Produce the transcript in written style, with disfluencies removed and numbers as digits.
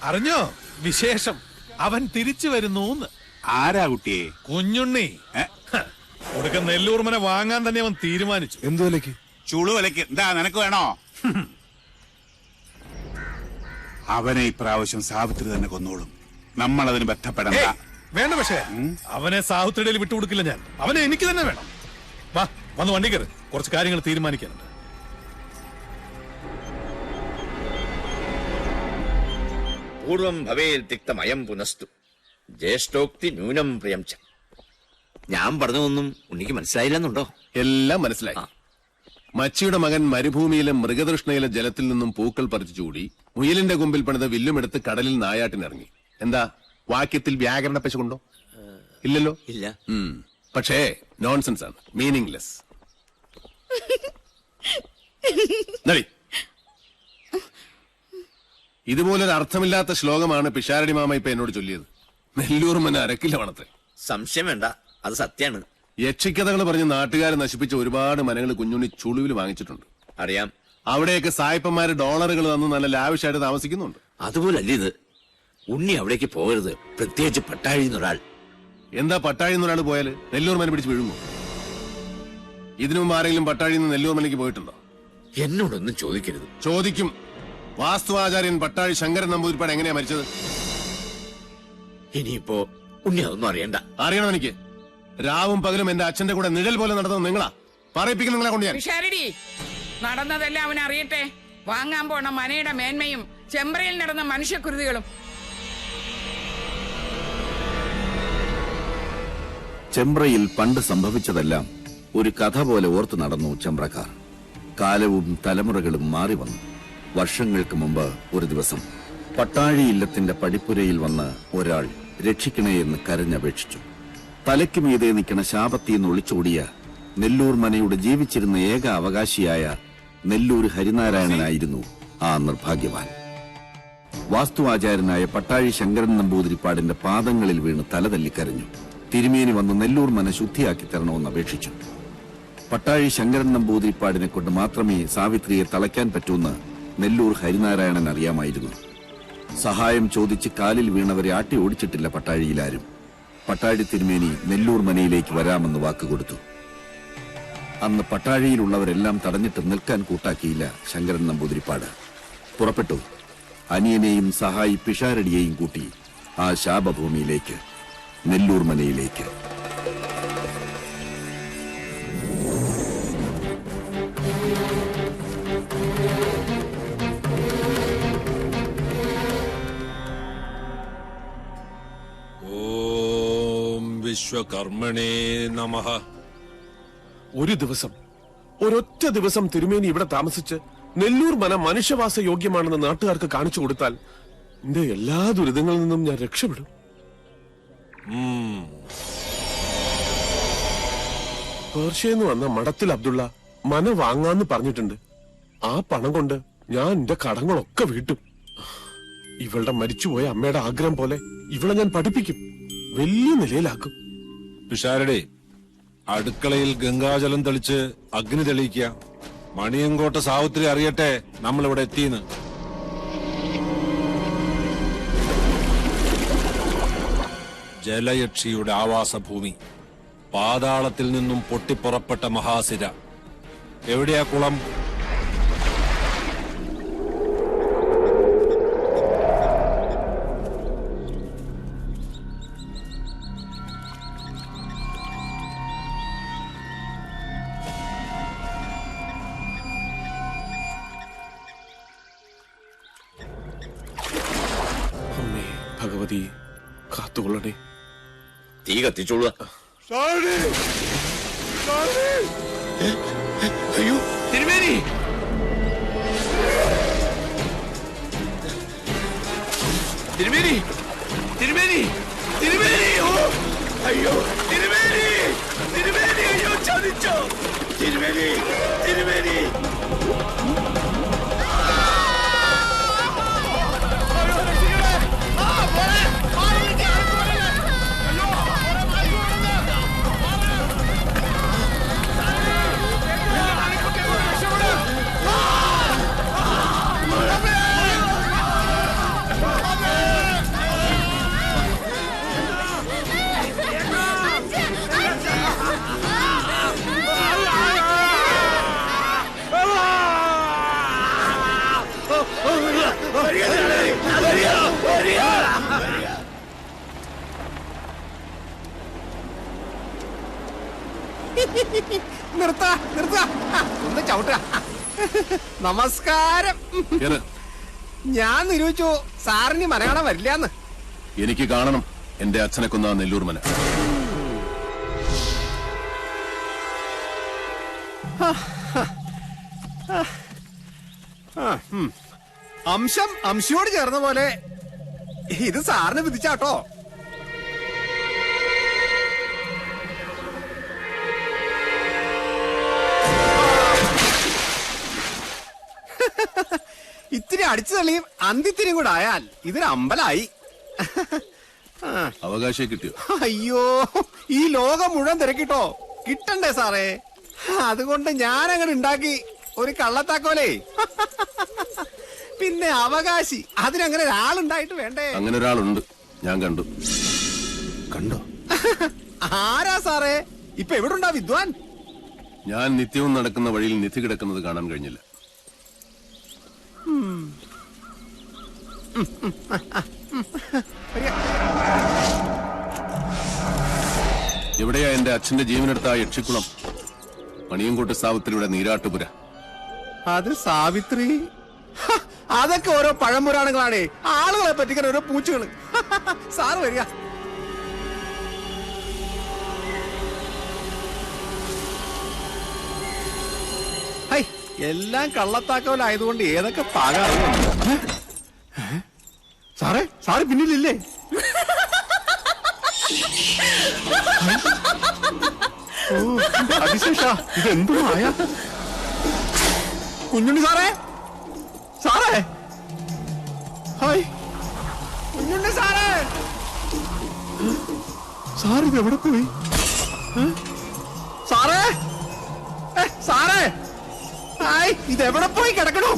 അറിഞ്ഞോ വിശേഷം? അവൻ തിരിച്ചു വരുന്നു. ആരാ കുട്ടിയെ? കുഞ്ഞുണ്ണി. കൊടുക്ക നെല്ലൂർമനെ വാങ്ങാൻ തന്നെ അവൻ തീരുമാനിച്ചു. എന്തു വിലക്ക്? ചുളുവിലക്ക്. എന്താ നിനക്ക് വേണോ? അവനെ ഇപ്രാവശ്യം സാവിത്രി തന്നെ കൊന്നോളും. നമ്മൾ അതിന് ബന്ധപ്പെടണ്ട. വേണ്ട. പക്ഷേ അവനെ സാവിത്രിയുടെ വിട്ടുകൊടുക്കില്ല ഞാൻ. അവനെ എനിക്ക് തന്നെ വേണം. വാ, വന്ന് വണ്ടി കയറി. കുറച്ച് കാര്യങ്ങൾ തീരുമാനിക്കാനുണ്ട്. പൂർവം ഭവേൽത്തിക്തമയം പുനസ്തു ജ്യേഷ്ഠോക്തി ന്യൂനം പ്രിയം ച. ഞാൻ പറഞ്ഞതൊന്നും ഉണ്ണിക്ക് മനസ്സിലായില്ലെന്നുണ്ടോ? എല്ലാം മനസ്സിലായി. മച്ചിയുടെ മകൻ മരുഭൂമിയിലെ മൃഗതൃഷ്ണയിലെ ജലത്തിൽ നിന്നും പൂക്കൾ പറിച്ചു ചൂടി മുയലിന്റെ കൊമ്പിൽ പണിത വില്ലുമെടുത്ത് കടലിൽ നായാട്ടിനിറങ്ങി. എന്താ വാക്യത്തിൽ വ്യാകരണ പശ കൊണ്ടോ? ഇല്ലല്ലോ. ഇല്ല. പക്ഷേ നോൺസെൻസ് ആണ്, മീനിംഗ്ലെസ്. ഇതുപോലൊരു അർത്ഥമില്ലാത്ത ശ്ലോകമാണ് പിഷാരടി മാമ ഇപ്പൊ എന്നോട് ചൊല്ലിയത്. നെല്ലൂർ മന അരക്കില്ല വണത്തെ. സംശയം വേണ്ട, അത് സത്യാണ്. യക്ഷിക്കഥകൾ പറഞ്ഞ് നാട്ടുകാരെ നശിപ്പിച്ച ഒരുപാട് മനങ്ങൾ കുഞ്ഞുണ്ണി ചുളുവിൽ വാങ്ങിച്ചിട്ടുണ്ട്. അറിയാം. അവിടെയൊക്കെ സായിപ്പന്മാര് ഡോളറുകൾ തന്നു നല്ല ലാവിഷായിട്ട് താമസിക്കുന്നുണ്ട്. അതുപോലല്ല ഇത്. ഉണ്ണി അവിടേക്ക് പോകരുത്, പ്രത്യേകിച്ച് പട്ടാഴിന്നൊരാൾ. എന്താ പട്ടാഴിന്നൊരാൾ പോയാല് നെല്ലൂർ മന പിടിച്ച് വീഴുമോ? ഇതിനു മുമ്പ് ആരെങ്കിലും പട്ടാഴിയിൽ നിന്ന് നെല്ലൂർ മനയ്ക്ക് പോയിട്ടുണ്ടോ? എന്നോടൊന്നും ചോദിക്കരുത്. ചോദിക്കും. വാസ്തുവാചാര്യൻ പട്ടാഴി ശങ്കരൻ നമ്പൂതിരിപ്പാട് എങ്ങനെയാ മരിച്ചത്? ഇനിയിപ്പോ ഉണ്ണി അതൊന്നും അറിയണ്ട. അറിയണം എനിക്ക്. രാവും പകലും എന്റെ അച്ഛന്റെ കൂടെ നിഴൽ പോലെ നടന്നത് നിങ്ങളാ. പറയിപ്പിക്കുന്ന നിങ്ങളെ കൊണ്ട് ഞാൻ. നടന്നതെല്ലാം അവൻ അറിയട്ടെ. വാങ്ങാൻ പോണ മനയുടെ മേന്മയും ചെമ്പ്രയിൽ നടന്ന മനുഷ്യക്കുരുതികളും. ചെമ്പ്രയിൽ പണ്ട് സംഭവിച്ചതെല്ലാം ഒരു കഥ പോലെ ഓർത്തു നടന്നു ചെമ്പ്രക്കാർ. കാലവും തലമുറകളും മാറി വന്നു. വർഷങ്ങൾക്ക് മുമ്പ് ഒരു ദിവസം പട്ടാഴി ഇല്ലത്തിന്റെ പടിപ്പുരയിൽ വന്ന് ഒരാൾ രക്ഷിക്കണേ എന്ന് കരഞ്ഞപേക്ഷിച്ചു. തലയ്ക്ക് മീതെ നിൽക്കണ ശാപത്തിന്ന് ഒളിച്ചോടിയ നെല്ലൂർ മനയുടെ ജീവിച്ചിരുന്ന ഏക അവകാശിയായ നെല്ലൂർ ഹരിനാരായണനായിരുന്നു ആ നിർഭാഗ്യവാൻ. വാസ്തുവാചാര്യനായ പട്ടാഴി ശങ്കരൻ നമ്പൂതിരിപ്പാടിന്റെ പാദങ്ങളിൽ വീണ് തലതല്ലിക്കരഞ്ഞു. തിരുമേനി വന്ന് നെല്ലൂർ മന ശുദ്ധിയാക്കി തരണമെന്ന് അപേക്ഷിച്ചു. പട്ടാഴി ശങ്കരൻ നമ്പൂതിരിപ്പാടിനെ കൊണ്ട് മാത്രമേ സാവിത്രിയെ തളയ്ക്കാൻ പറ്റൂന്ന് നെല്ലൂർ ഹരിനാരായണൻ അറിയാമായിരുന്നു. സഹായം ചോദിച്ച് കാലിൽ വീണവരെ ആട്ടി ഓടിച്ചിട്ടില്ല പട്ടാഴിയിലാരും. പട്ടാഴി തിരുമേനി നെല്ലൂർ മനയിലേക്ക് വരാമെന്ന് വാക്കുകൊടുത്തു. അന്ന് പട്ടാഴിയിലുള്ളവരെല്ലാം തടഞ്ഞിട്ട് നിൽക്കാൻ കൂട്ടാക്കിയില്ല ശങ്കരൻ നമ്പൂതിരിപ്പാട്. പുറപ്പെട്ടു. അനിയനെയും സഹായി പിഷാരടിയെയും കൂട്ടി ആ ശാപഭൂമിയിലേക്ക്, നെല്ലൂർ മനയിലേക്ക്. വിശ്വകർമ്മണേ നമഃ. ഒരു ദിവസം, ഒരൊറ്റ ദിവസം തിരുമേനി ഇവിടെ താമസിച്ച് നെല്ലൂർ മന മനുഷ്യവാസ യോഗ്യമാണെന്ന് നാട്ടുകാർക്ക് കാണിച്ചു കൊടുത്താൽ എന്റെ എല്ലാ ദുരിതങ്ങളിൽ നിന്നും ഞാൻ രക്ഷപ്പെടും. പേർഷ്യന്ന് വന്ന മഠത്തിൽ അബ്ദുള്ള മന വാങ്ങാന്ന് പറഞ്ഞിട്ടുണ്ട്. ആ പണം കൊണ്ട് ഞാൻ എന്റെ കടങ്ങളൊക്കെ വീട്ടും. ഇവളുടെ മരിച്ചുപോയ അമ്മയുടെ ആഗ്രഹം പോലെ ഇവളെ ഞാൻ പഠിപ്പിക്കും, വലിയ നിലയിലാക്കും. പിഷാരടി, അടുക്കളയിൽ ഗംഗാജലം തെളിച്ച് അഗ്നി തെളിയിക്കുക. മണിയങ്കോട്ട സാവിത്രി അറിയട്ടെ നമ്മളിവിടെ എത്തിയെന്ന്. ജലയക്ഷിയുടെ ആവാസഭൂമി, പാതാളത്തിൽ നിന്നും പൊട്ടിപ്പുറപ്പെട്ട മഹാസിര. എവിടെയാ കുളം? ഭഗവതി കാത്തുകൊള്ളണേ. തീ കത്തിച്ചോളുക. അയ്യോ തിരുമേനി! തിരുമേനി! തിരുമേനി! തിരുമേനി! ഓ അയ്യോ തിരുമേനി! തിരുമേനി! അയ്യോ ചതിച്ചോ തിരുമേനി! തിരുമേനി! നിർത്ത ഒന്ന് ചവിട്ടുക. നമസ്കാരം. കേറ്. ഞാൻ നിരൂപിച്ചു സാറിന് മലയാളം വരില്ലാന്ന്. എനിക്ക് കാണണം എന്റെ അച്ഛനെ കൊന്ന ആ നെല്ലൂർ മന. അംശം അംശയോട് ചേർന്ന പോലെ ഇത് സാറിന് വിധിച്ചാട്ടോ. ഇത്തിരി അടിച്ചു തള്ളിയും അന്തിത്തിരിയും കൂടെ ആയാൽ ഇതൊരു അമ്പലായി. അവകാശം കിട്ടിയോ? അയ്യോ, ഈ ലോകം മുഴുവൻ തിരക്കിട്ടോ, കിട്ടണ്ടേ സാറേ? അതുകൊണ്ട് ഞാനങ്ങനെ ഉണ്ടാക്കി ഒരു കള്ളത്താക്കോലേ. പിന്നെ അവകാശി, അതിനങ്ങനെ ഒരാളുണ്ടായിട്ട് വേണ്ടേ? അങ്ങനെ ഒരാളുണ്ട്, ഞാൻ കണ്ടു. കണ്ടോ? ആരാ സാറേ? ഇപ്പൊ എവിടെ ഉണ്ടാ വിദ്വാൻ? ഞാൻ നിത്യവും നടക്കുന്ന വഴിയിൽ നിധി കിടക്കുന്നത് കാണാൻ കഴിഞ്ഞില്ല. എവിടെയാ എന്റെ അച്ഛന്റെ ജീവനെടുത്ത ആ യക്ഷിക്കുളം? മണിയൻകോട്ട് സാവിത്രിയുടെ നീരാട്ടുപുര. അത് സാവിത്രി. അതൊക്കെ ഓരോ പഴംപുരാണങ്ങളാണേ, ആളുകളെ പറ്റിക്കാൻ ഓരോ പൂച്ചകള്. സാറ് വരിക. ഹൈ, എല്ലാം കള്ളത്താക്കോലായതുകൊണ്ട് ഏതൊക്കെ പാകാറുണ്ട്. സാറേ, സാറ് പിന്നിലില്ലേ? ഓ, അതിശേഷ, ഇതെന്തോ ആയ കുഞ്ഞുണ്ണി സാറേ, സാറേ, ഹായ് കുഞ്ഞുണ്ണി സാറേ. സാർ ഇത് എവിടെ പോയി? സാറേ, സാറേ, ഹായ്, ഇതെവിടെ പോയി കിടക്കണു?